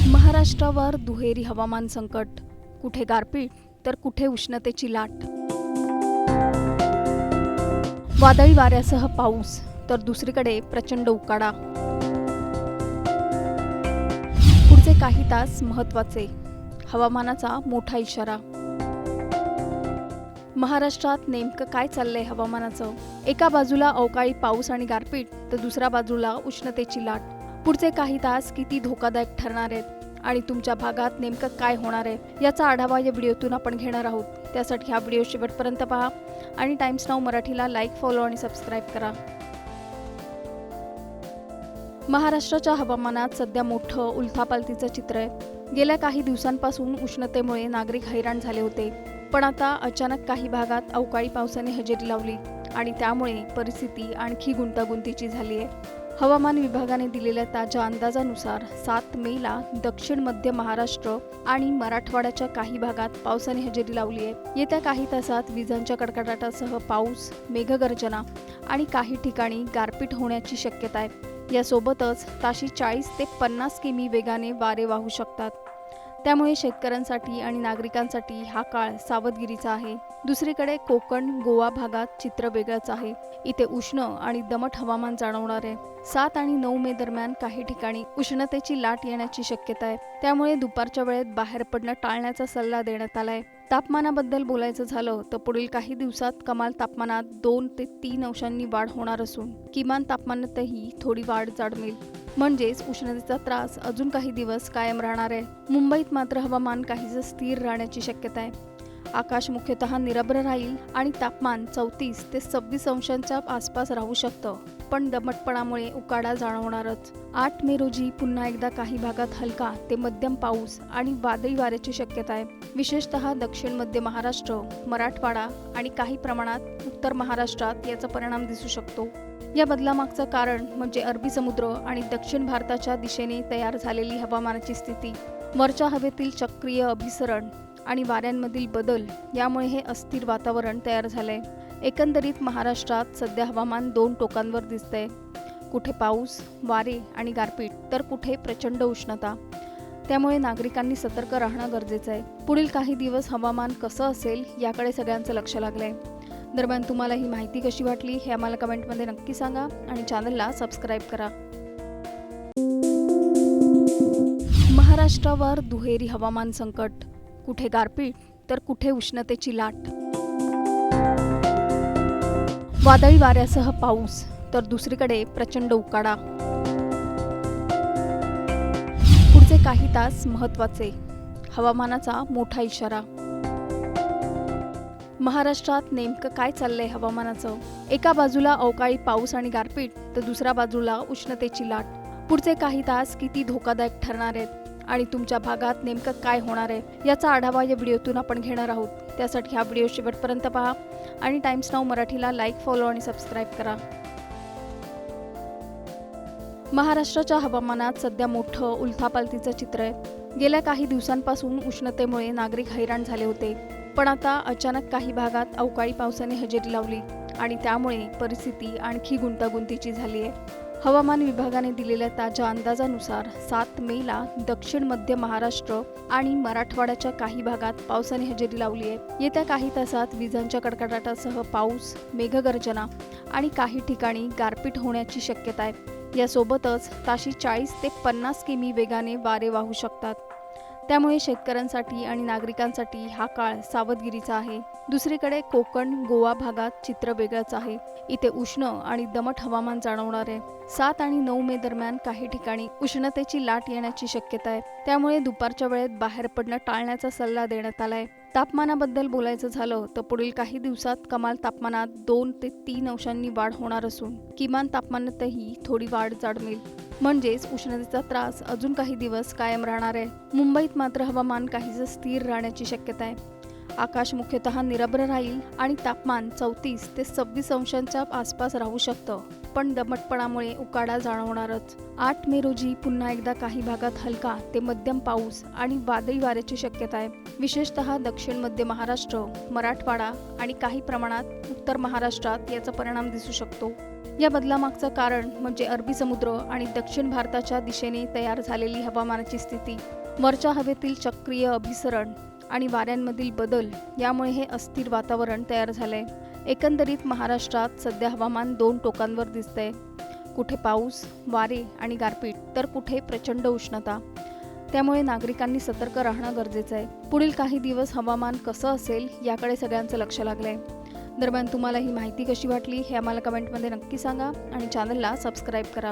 महाराष्ट्रावर दुहेरी हवामान संकट, कुठे गारपीट तर कुठे उष्णतेची लाट. वादळी वाऱ्यासह पाऊस तर दुसरीकडे प्रचंड उकाडा. पुढचे काही तास महत्त्वाचे, हवामानाचा मोठा इशारा. महाराष्ट्रात नेमकं काय चाललंय हवामानाचं? एका बाजूला अवकाळी पाऊस आणि गारपीट तर दुसऱ्या बाजूला उष्णतेची लाट. पुढचे काही तास किती धोकादायक ठरणार आहेत आणि तुमच्या भागात नेमकं काय होणार आहे याचा आढावा या व्हिडिओतून आपण घेणार आहोत. त्यासाठी हा व्हिडिओ शेवटपर्यंत पहा आणि टाइम्स नाऊ मराठीला लाईक, फॉलो आणि सबस्क्राईब करा. महाराष्ट्राच्या हवामानात सध्या मोठं उलथापालथीचं चित्र आहे. गेल्या काही दिवसांपासून उष्णतेमुळे नागरिक हैराण झाले होते, पण आता अचानक काही भागात अवकाळी पावसाने हजेरी लावली आणि त्यामुळे परिस्थिती आणखी गुंतागुंतीची झाली आहे. हवामान विभागाने दिलेल्या ताज्या अंदाजानुसार 7 मेला दक्षिण मध्य महाराष्ट्र आणि मराठवाड्याच्या काही भागात पावसाने हजेरी लावली आहे. येत्या काही तासात विजांच्या कडकडाटासह पाऊस, मेघगर्जना आणि काही ठिकाणी गारपीट होण्याची शक्यता आहे. यासोबतच ताशी 40 ते 50 किमी वेगाने वारे वाहू शकतात. त्यामुळे शेतकऱ्यांसाठी आणि नागरिकांसाठी हा काळ सावधगिरीचा आहे. दुसरीकडे कोकण, गोवा भागात चित्र वेगळंच आहे. इथे उष्ण आणि दमट हवामान जाणवणार आहे. 7 आणि 9 मे दरम्यान काही ठिकाणी उष्णतेची लाट येण्याची शक्यता आहे. त्यामुळे दुपारच्या वेळेत बाहेर पडणं टाळण्याचा सल्ला देण्यात आलाय. तापमानाबद्दल बोलायचं झालं तर पुढील काही दिवसात कमाल तापमानात 2 ते 3 अंशांनी वाढ होणार असून किमान तापमानातही थोडी वाढ जाणवेल. म्हणजेच उष्णतेचा त्रास अजून काही दिवस कायम राहणार आहे. मुंबईत मात्र हवामान काहीसं स्थिर राहण्याची शक्यता आहे. आकाश मुख्यतः निरभ्र राहील आणि तापमान 34 ते 26 अंशांच्या आसपास राहू शकतं, पण दमटपणामुळे उकाडा जाणवणारच. 8 मे रोजी पुन्हा एकदा काही भागात हलका ते मध्यम पाऊस आणि वादळी वाऱ्याची शक्यता आहे. विशेषतः दक्षिण मध्य महाराष्ट्र, मराठवाडा आणि काही प्रमाणात उत्तर महाराष्ट्रात याचा परिणाम दिसू शकतो. या बदलामागचं कारण म्हणजे अरबी समुद्र आणि दक्षिण भारताच्या दिशेने तयार झालेली हवामानाची स्थिती. वरच्या हवेतील चक्रीय अभिसरण आणि वाऱ्यांमधील बदल यामुळे हे अस्थिर वातावरण तयार झालंय. एकंदरीत महाराष्ट्रात सध्या हवामान 2 टोकांवर दिसतंय. कुठे पाऊस, वारे आणि गारपीट तर कुठे प्रचंड उष्णता. त्यामुळे नागरिकांनी सतर्क राहणं गरजेचं आहे. पुढील काही दिवस हवामान कसं असेल याकडे सगळ्यांचं लक्ष लागलंय. दरम्यान तुम्हाला ही माहिती कशी वाटली हे आम्हाला कमेंटमध्ये नक्की सांगा आणि चॅनलला सबस्क्राईब करा. महाराष्ट्रावर दुहेरी हवामान संकट, कुठे गारपीट तर कुठे उष्णतेची लाट. वादळी वाऱ्यासह पाऊस तर दुसरीकडे प्रचंड उकाडा. पुढचे काही तास महत्त्वाचे, हवामानाचा मोठा इशारा. महाराष्ट्रात नेमकं काय चाललंय हवामानाचं? एका बाजूला अवकाळी पाऊस आणि गारपीट तर दुसऱ्या बाजूला उष्णतेची लाट. पुढचे काही तास किती धोकादायक ठरणार आहेत आणि तुमच्या भागात नेमकं काय होणार आहे याचा आढावा या व्हिडिओतून आपण घेणार आहोत. त्यासाठी हा व्हिडिओ शेवटपर्यंत पहा आणि टाइम्स नाऊ मराठीला लाईक, फॉलो आणि सबस्क्राईब करा. महाराष्ट्राच्या हवामानात सध्या मोठं उलथापालथीचं चित्र आहे. गेल्या काही दिवसांपासून उष्णतेमुळे नागरिक हैराण झाले होते, पण आता अचानक काही भागात अवकाळी पावसाने हजेरी लावली आणि त्यामुळे परिस्थिती आणखी गुंतागुंतीची झाली आहे. हवामान विभागाने दिलेल्या ताज्या अंदाजानुसार 7 मेला दक्षिण मध्य महाराष्ट्र आणि मराठवाड्याच्या काही भागात पावसाने हजेरी लावली आहे. येत्या काही तासात विजांच्या कडकडाटासह पाऊस, मेघगर्जना आणि काही ठिकाणी गारपीट होण्याची शक्यता आहे. यासोबतच ताशी 40 ते 50 किमी वेगाने वारे वाहू शकतात. त्यामुळे शेतकऱ्यांसाठी आणि नागरिकांसाठी हा काळ सावधगिरीचा आहे. दुसरीकडे कोकण, गोवा भागात चित्र वेगळंच आहे. इथे उष्ण आणि दमट हवामान जाणवणार आहे. 7 आणि 9 मे दरम्यान काही ठिकाणी उष्णतेची लाट येण्याची शक्यता आहे. त्यामुळे दुपारच्या वेळेत बाहेर पडणं टाळण्याचा सल्ला देण्यात आलाय. तापमानाबद्दल बोलायचं झालं तर पुढील काही दिवसात कमाल तापमानात 2 ते 3 अंशांनी वाढ होणार असून किमान तापमानातही थोडी वाढ जाणवेल. म्हणजेच उष्णतेचा त्रास अजून काही दिवस कायम राहणार आहे. मुंबईत मात्र हवामान काहीसं स्थिर राहण्याची शक्यता आहे. आकाश मुख्यतः निरभ्र राहील आणि तापमान 34 ते 26 अंशांच्या आसपास राहू शकतं, पण दमटपणामुळे उकाडा जाणवणारच. 8 मे रोजी पुन्हा एकदा काही भागात हलका ते मध्यम पाऊस आणि वादळी वाऱ्याची शक्यता आहे. विशेषतः दक्षिण मध्य महाराष्ट्र, मराठवाडा आणि काही प्रमाणात उत्तर महाराष्ट्रात याचा परिणाम दिसू शकतो. या बदलामागचं कारण म्हणजे अरबी समुद्र आणि दक्षिण भारताच्या दिशेने तयार झालेली हवामानाची स्थिती, वरच्या हवेतील चक्रीय अभिसरण आणि वाऱ्यांमधील बदल यामुळे हे अस्थिर वातावरण तयार झालंय. एकंदरीत महाराष्ट्रात सध्या हवामान दोन टोकांवर दिसतंय. कुठे पाऊस, वारे आणि गारपीट, तर कुठे प्रचंड उष्णता. त्यामुळे नागरिकांनी सतर्क राहणं गरजेचं आहे. पुढील काही दिवस हवामान कसं असेल याकडे सगळ्यांचं लक्ष लागलंय. दरम्यान तुम्हाला ही माहिती कशी वाटली हे आम्हाला कमेंटमध्ये नक्की सांगा आणि चॅनलला सबस्क्राईब करा.